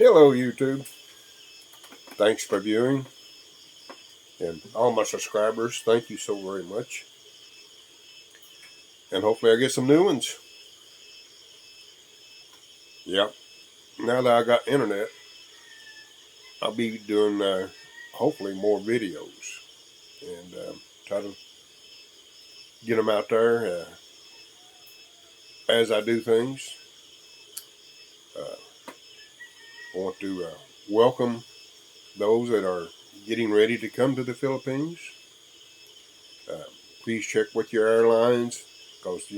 Hello, YouTube. Thanks for viewing. And all my subscribers, thank you so very much. And hopefully I get some new ones. Yep. Now that I got internet, I'll be doing hopefully more videos. And try to get them out there as I do things. I want to welcome those that are getting ready to come to the Philippines. Uh, please check with your airlines because,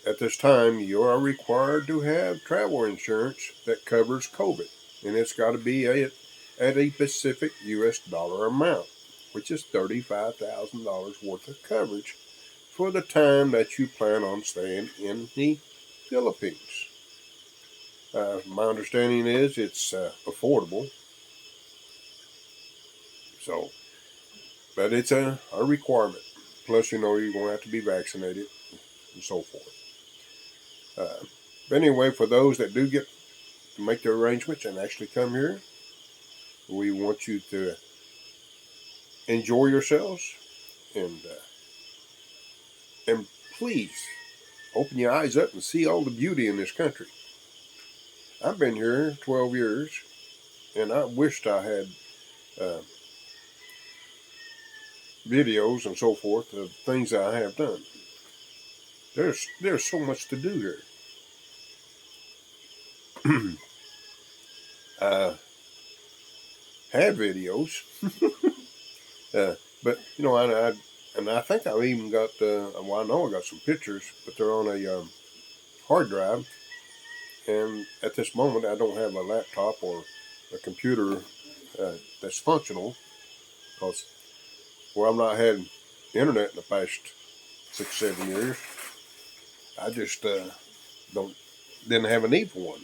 at this time you are required to have travel insurance that covers COVID. And it's got to be at a specific US dollar amount, which is $35,000 worth of coverage for the time that you plan on staying in the Philippines. My understanding is it's affordable. So, but it's a requirement. Plus, you're going to have to be vaccinated and so forth. But anyway, for those that do get to make the arrangements and actually come here, we want you to enjoy yourselves and please open your eyes up and see all the beauty in this country. I've been here 12 years, and I wished I had uh, videos and so forth of things that I have done. There's so much to do here. I have videos, but I think I've even got. Well, I know I got some pictures, but they're on a hard drive. And at this moment, I don't have a laptop or a computer that's functional because I've not had internet in the past 6, 7 years. I just didn't have a need for one.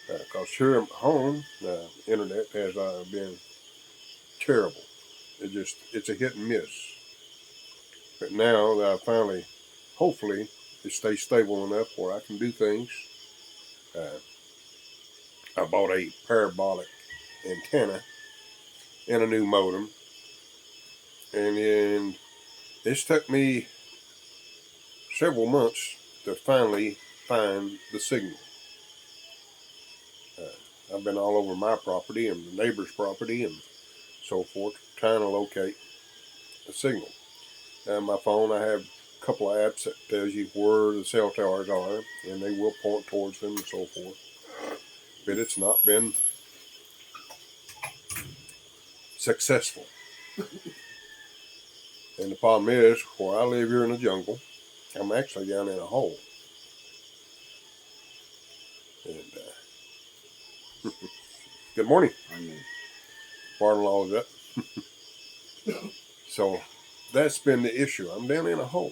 Because here at home, internet has been terrible. It's a hit and miss. But now that I finally, hopefully, it stays stable enough where I can do things. Uh, I bought a parabolic antenna and a new modem, and then it's took me several months to finally find the signal. I've been all over my property and the neighbor's property and so forth, trying to locate a signal. On my phone, I have a couple of apps that tells you where the cell towers are, and they will point towards them and so forth. But it's not been successful. And the problem is, where I live here in the jungle, I'm actually down in a hole. And good morning. Barn-in-law is up. So that's been the issue. I'm down in a hole.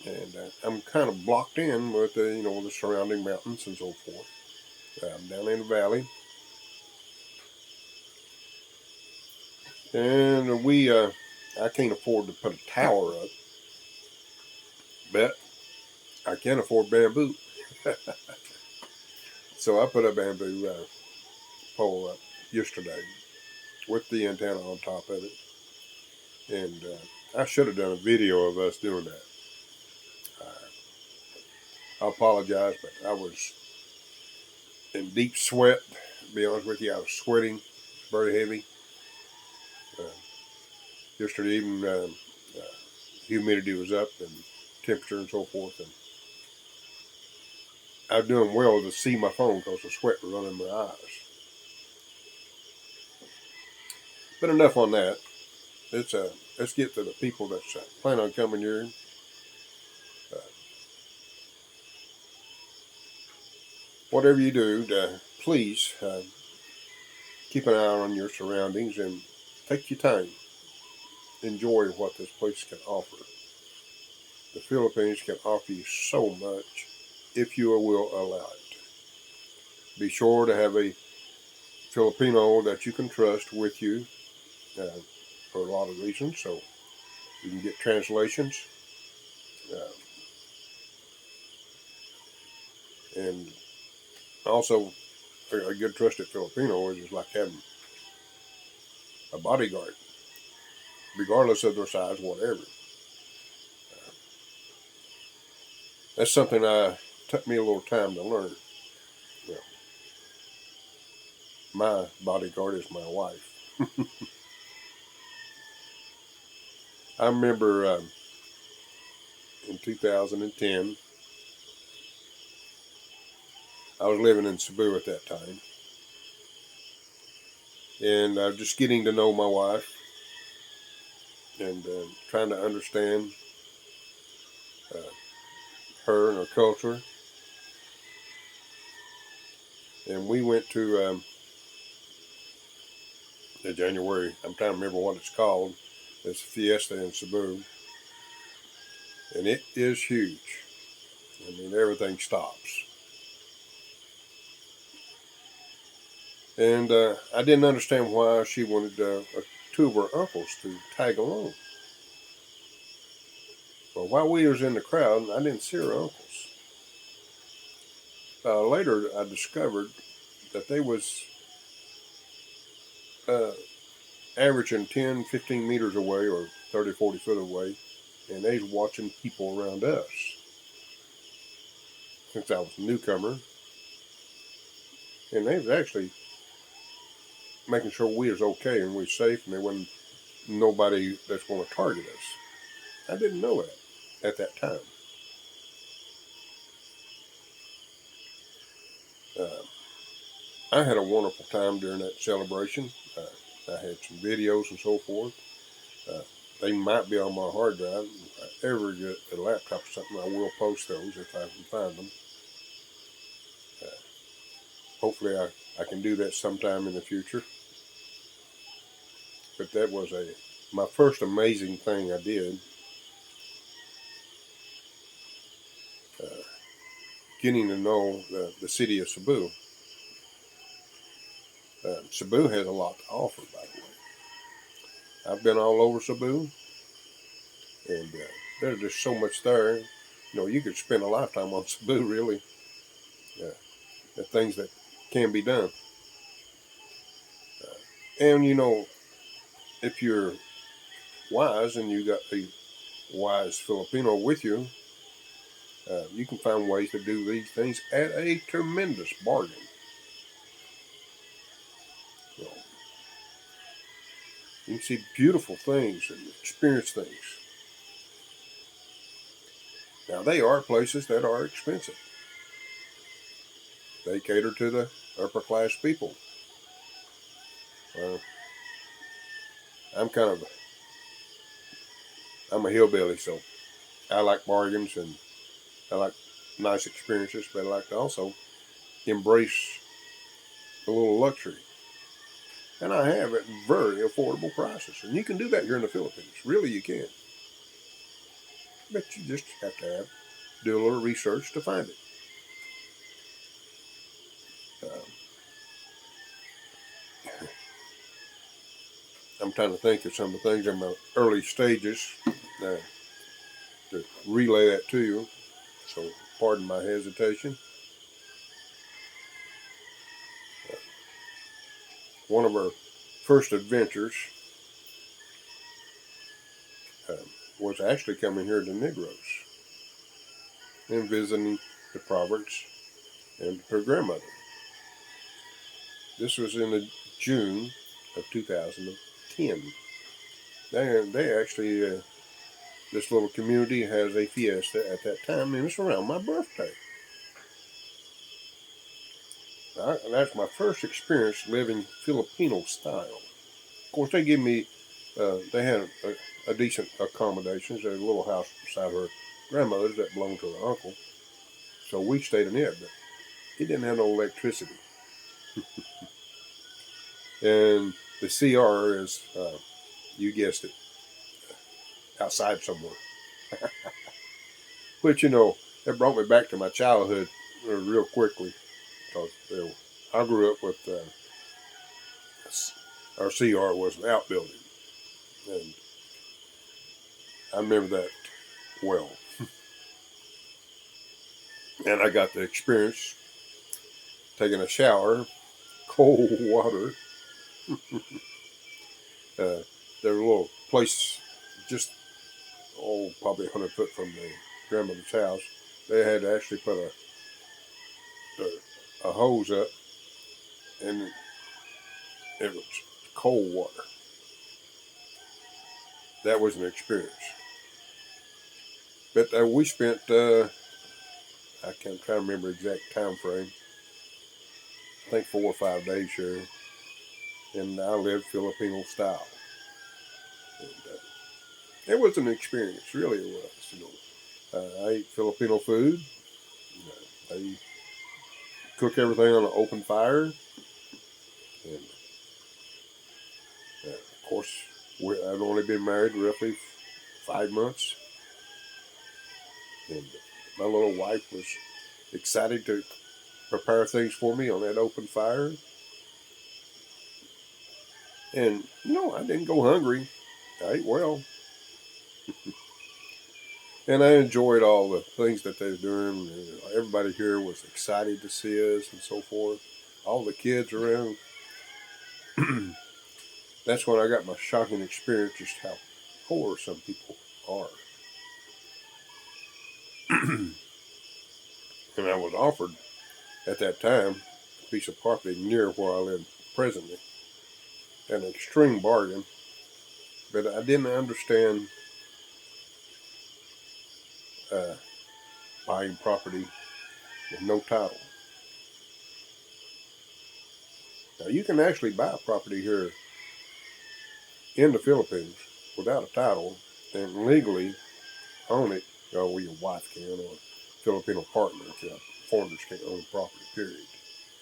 And I'm kind of blocked in with the surrounding mountains and so forth. I'm down in the valley, and I can't afford to put a tower up, but I can afford bamboo. So I put a bamboo pole up yesterday with the antenna on top of it, and I should have done a video of us doing that. I apologize, but I was in deep sweat. To be honest with you, I was sweating very heavy. Uh, Yesterday evening, humidity was up and temperature and so forth, and I was doing well to see my phone because the sweat was running in my eyes. But enough on that. Let's get to the people that plan on coming here. Uh, Whatever you do, please keep an eye on your surroundings and take your time. Enjoy what this place can offer. The Philippines can offer you so much if you will allow it. Be sure to have a Filipino that you can trust with you uh, for a lot of reasons, so you can get translations. Uh, and Also, a good trusted Filipino is just like having a bodyguard, regardless of their size, whatever. That's something took me a little time to learn. You know, my bodyguard is my wife. I remember in 2010, I was living in Cebu at that time, and I was just getting to know my wife and trying to understand uh, her and her culture. And we went to the January, I'm trying to remember what it's called. It's a fiesta in Cebu, and it is huge. I mean, everything stops. And I didn't understand why she wanted two of her uncles to tag along. Well, while we was in the crowd, I didn't see her uncles. Later, I discovered that they was uh, averaging 10, 15 meters away or 30, 40 foot away, and they was watching people around us. Since I was a newcomer, and they was actually making sure we was okay and we was safe and there wasn't nobody that's going to target us. I didn't know that at that time. Uh, I had a wonderful time during that celebration. I had some videos and so forth. Uh, they might be on my hard drive. If I ever get a laptop or something, I will post those if I can find them. Uh, Hopefully, I can do that sometime in the future. But that was my first amazing thing I did. Uh, Getting to know the city of Cebu. Cebu has a lot to offer, by the way. I've been all over Cebu, and there's just so much there. You know, you could spend a lifetime on Cebu, really. Uh, the things that can be done. And, you know, if you're wise and you got a wise Filipino with you, you can find ways to do these things at a tremendous bargain. You know, you can see beautiful things and experience things. Now, they are places that are expensive. They cater to the upper class people. Uh, I'm kind of I'm a hillbilly, so I like bargains and I like nice experiences, but I like to also embrace a little luxury. And I have at very affordable prices. And you can do that here in the Philippines. Really, you can. But you just have to do a little research to find it. Um, I'm trying to think of some of the things in my early stages uh, to relay that to you. So, pardon my hesitation. Uh, One of our first adventures uh, was actually coming here to Negros and visiting the province and her grandmother. This was in June of 2010. They actually, this little community has a fiesta at that time, and it's around my birthday. That's my first experience living Filipino style. Of course, they had a decent accommodations. There was a little house beside her grandmother's that belonged to her uncle. So we stayed in it, but it didn't have no electricity. And the CR is, you guessed it, outside somewhere. Which, you know, that brought me back to my childhood real quickly. Because I grew up with, our CR was an outbuilding. And I remember that well. And I got to experience taking a shower, cold water. There was a little place just, probably 100 foot from the grandmother's house. They had to actually put a hose up, and it was cold water. That was an experience. But we spent, I can't try to remember exact time frame. I think 4 or 5 days here, and I lived Filipino style. And, it was an experience, really it was. I ate Filipino food. They cook everything on an open fire, and of course, I'd only been married roughly 5 months, and my little wife was excited to prepare things for me on that open fire. And I didn't go hungry. I ate well, and I enjoyed all the things that they were doing. Everybody here was excited to see us and so forth. All the kids around. That's when I got my shocking experience just how poor some people are. And I was offered at that time a piece of property near where I live presently, an extreme bargain, but I didn't understand uh, buying property with no title. Now you can actually buy property here in the Philippines without a title and legally own it. Well, your wife can, or a Filipino partner. Foreigners can't own property, period,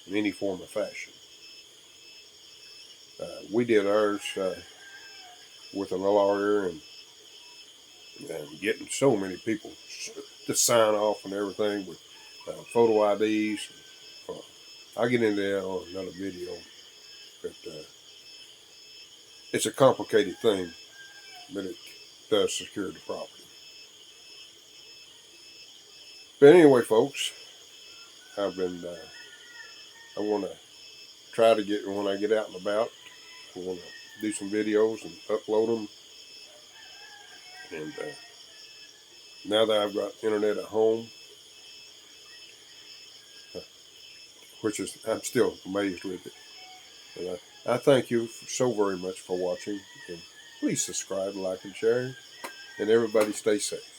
in any form or fashion. We did ours with a lawyer and getting so many people to sign off and everything with photo IDs. I'll get into that on another video, but it's a complicated thing, but it does secure the property. But anyway, folks, I want to try to get, when I get out and about, I want to do some videos and upload them. And now that I've got internet at home, which is, I'm still amazed with it. And I thank you so very much for watching. And please subscribe, like, and share. And everybody stay safe.